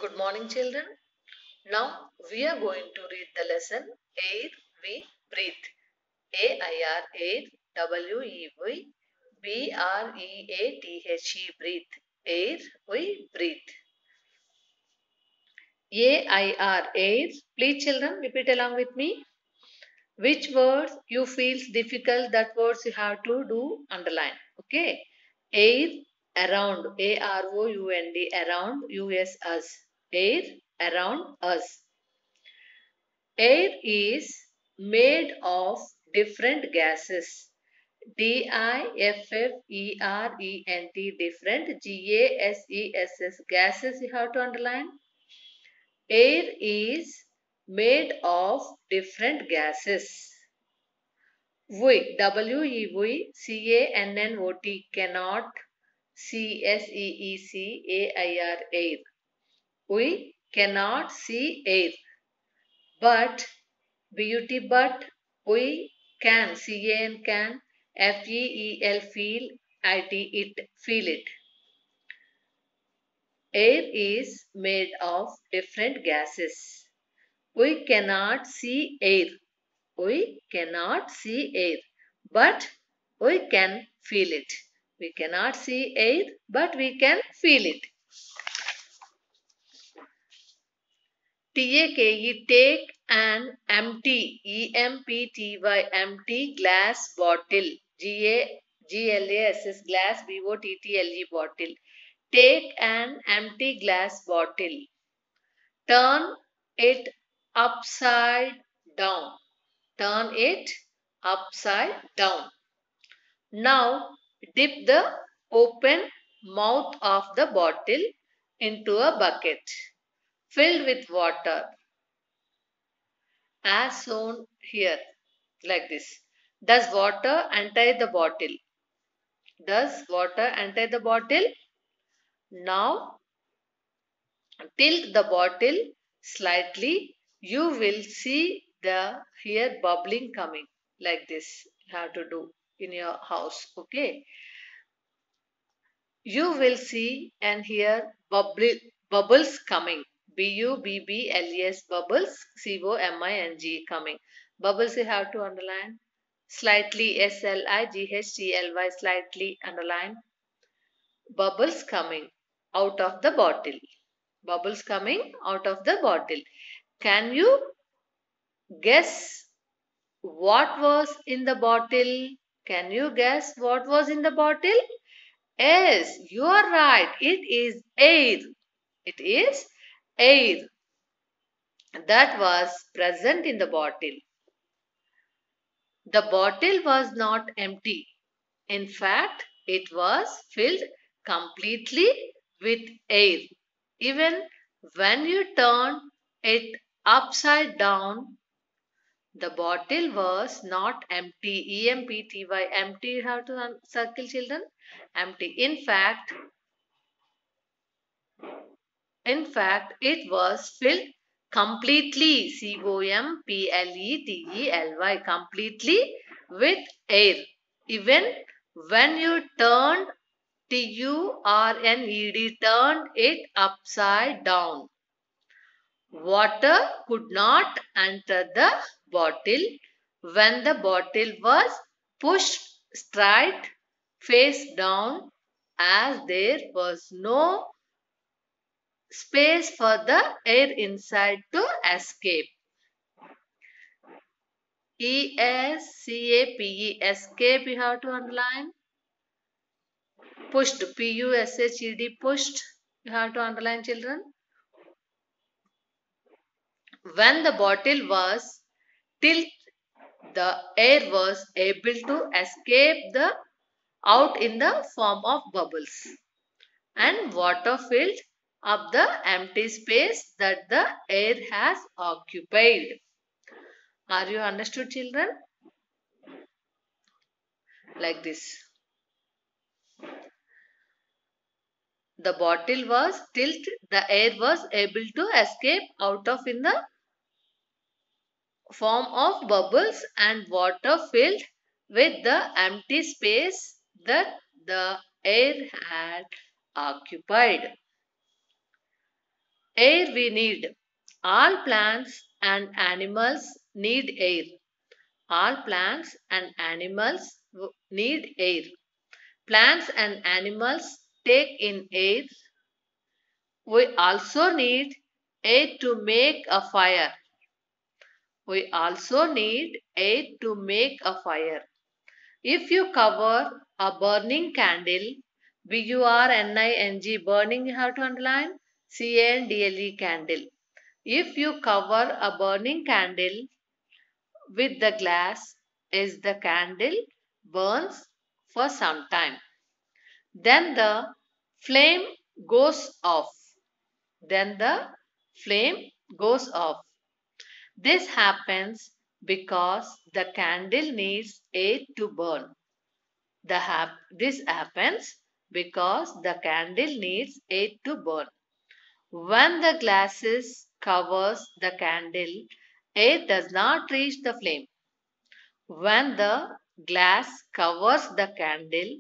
Good morning, children. Now we are going to read the lesson Air We Breathe. A-I-R, air, W-E-V, B-R-E-A-T-H-E, breathe. Air we breathe. A-I-R, air. Please, children, repeat along with me. Which words you feels difficult, that words you have to do underline. Okay. Air, around, A-R-O-U-N-D, around, U-S, us. Air, around us. Air is made of different gases. Different, gases. Gases you have to underline. Air is made of different gases. We, W-E-V, C-A-N-N-O-T, cannot, C-S-E-E-C-A-I-R, air. We cannot see air. But, but, we can, C-A-N can, F-E-E-L feel, I-T it, feel it. Air is made of different gases. We cannot see air. We cannot see air, but we can feel it. We cannot see air, but we can feel it. T-A-K-E, take an empty, E-M-P-T-Y, empty glass bottle, G-A-G-L-A-S-S, glass, B-O-T-T-L-E, bottle. Take an empty glass bottle. Turn it upside down. Turn it upside down. Now dip the open mouth of the bottle into a bucket filled with water as shown here, like this. Does water enter the bottle? Does water enter the bottle? Now tilt the bottle slightly. You will see the here bubbling coming, like this. You have to do in your house. Okay. You will see and hear bubbles coming. B-U-B-B-L-E-S, bubbles, C-O-M-I-N-G, coming. Bubbles you have to underline. Slightly, S-L-I-G-H-T-L-Y, slightly underline. Bubbles coming out of the bottle. Bubbles coming out of the bottle. Can you guess what was in the bottle? Can you guess what was in the bottle? Yes, you are right. It is air. It is air that was present in the bottle. The bottle was not empty. In fact, it was filled completely with air. Even when you turn it upside down, the bottle was not empty. E-M-P-T-Y, empty, you have to circle, children. Empty. In fact, it was filled completely, C-O-M-P-L-E-T-E-L-Y, completely with air. Even when you turned, T-U-R-N-E-D, turned it upside down, water could not enter the bottle when the bottle was pushed straight face down, as there was no space for the air inside to escape. E-S-C-A-P-E, escape you have to underline. Pushed, P-U-S-H-E-D, pushed, you have to underline, children. When the bottle was tilted, the air was able to escape out in the form of bubbles, and water filled up the empty space that the air has occupied. Are you understood, children? Like this. The bottle was tilted, the air was able to escape out of in the form of bubbles, and water filled with the empty space that the air had occupied. Air we need. All plants and animals need air. All plants and animals need air. Plants and animals take in air. We also need air to make a fire. We also need air to make a fire. If you cover a burning candle, burning, burning you have to underline, candle, candle. If you cover a burning candle with the glass, is the candle burns for some time. Then the flame goes off. Then the flame goes off. This happens because the candle needs air to burn. This happens because the candle needs air to burn. When the glasses covers the candle, air does not reach the flame. When the glass covers the candle,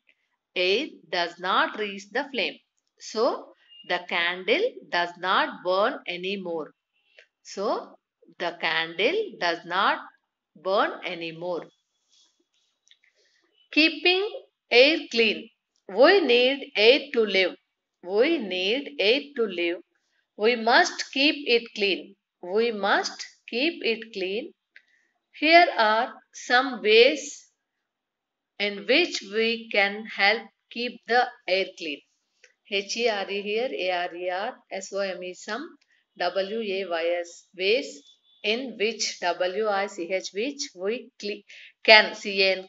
air does not reach the flame. So, the candle does not burn anymore. So, the candle does not burn anymore. Keeping air clean. We need air to live. We need air to live. We must keep it clean. We must keep it clean. Here are some ways in which we can help keep the air clean. HERE here, ARER, SOME some, WAYS ways in which WICH which we can,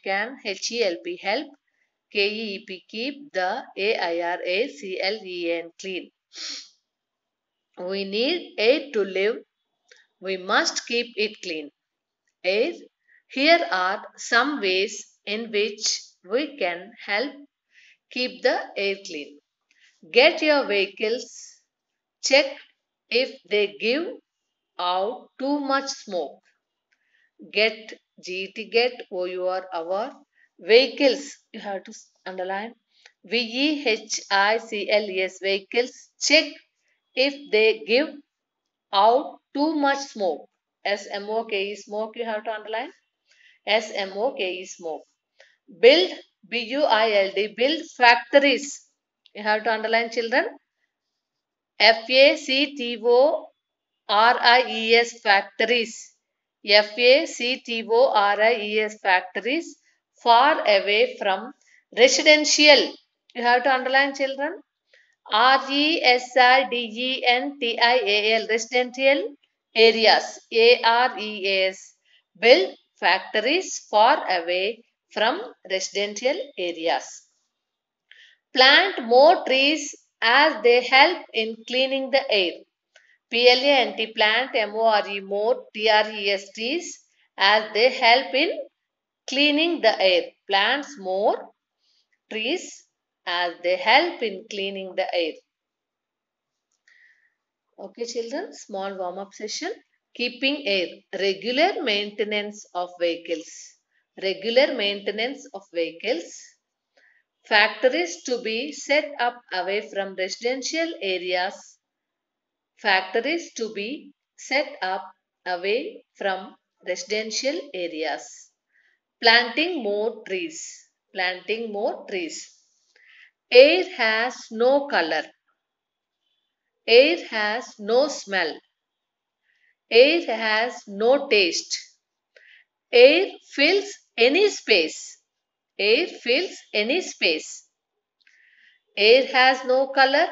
can, HELP help, KEEP keep, the AIRA CLEN clean. We need air to live. We must keep it clean. Air. Here are some ways in which we can help keep the air clean. Get your vehicles checked if they give out too much smoke. Get get our vehicles. You have to underline VEHICLES vehicles. Check if they give out too much smoke. SMOKE smoke you have to underline. SMOKE smoke. Build BUILD build factories. You have to underline children. FACTORIES factories. FACTORIES factories far away from residential. You have to underline children. RESIDENTIAL residential areas. AREAS build factories far away from residential areas. Plant more trees as they help in cleaning the air. PLANT plant more trees as they help in cleaning the air. Plants more trees as they help in cleaning the air. Okay, children, small warm up session. Keeping air. Regular maintenance of vehicles. Regular maintenance of vehicles. Factories to be set up away from residential areas. Factories to be set up away from residential areas. Planting more trees. Planting more trees. Air has no color. Air has no smell. Air has no taste. Air fills any space. Air fills any space. Air has no color.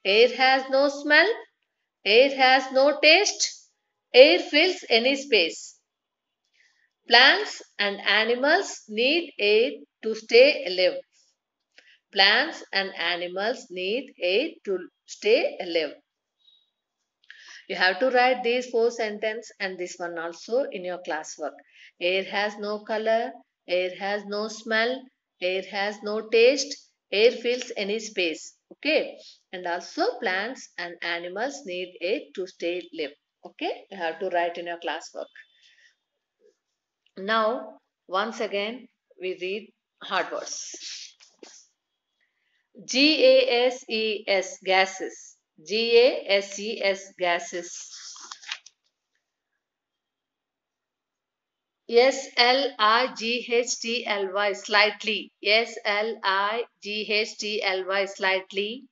Air has no smell. Air has no taste. Air fills any space. Plants and animals need air to stay alive. Plants and animals need air to stay alive. You have to write these 4 sentences and this one also in your classwork. Air has no color. Air has no smell. Air has no taste. Air fills any space. Okay. And also plants and animals need air to stay alive. Okay. You have to write in your classwork. Now, once again, we read hard words. GASES, gases. gases, gases. slightly, slightly. slightly, slightly.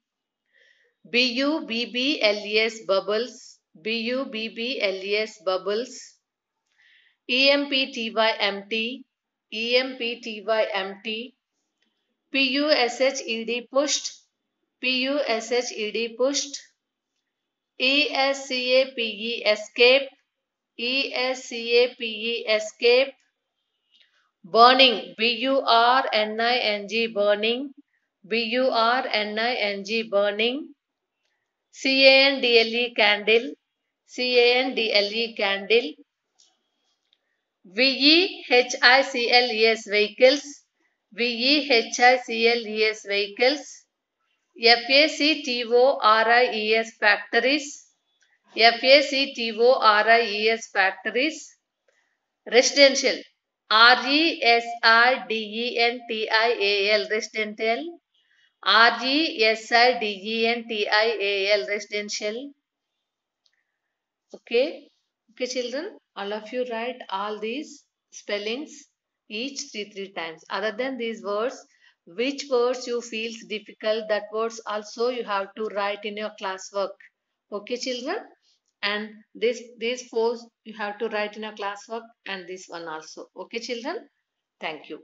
bubbles, bubbles. bubbles, bubbles. empty, empty. empty. pushed, pushed. pushed. escape, escape. escape. Burning, burning, burning. burning. candle, candle. candle. vehicles, vehicles. vehicles, vehicles. factories, factories. factories. Residential, residential, residential. residential. Okay, okay, children, all of you write all these spellings each three times. Other than these words, which words you feel difficult, that words also you have to write in your classwork. Okay, children, and these four you have to write in your classwork, and this one also. Okay, children, thank you.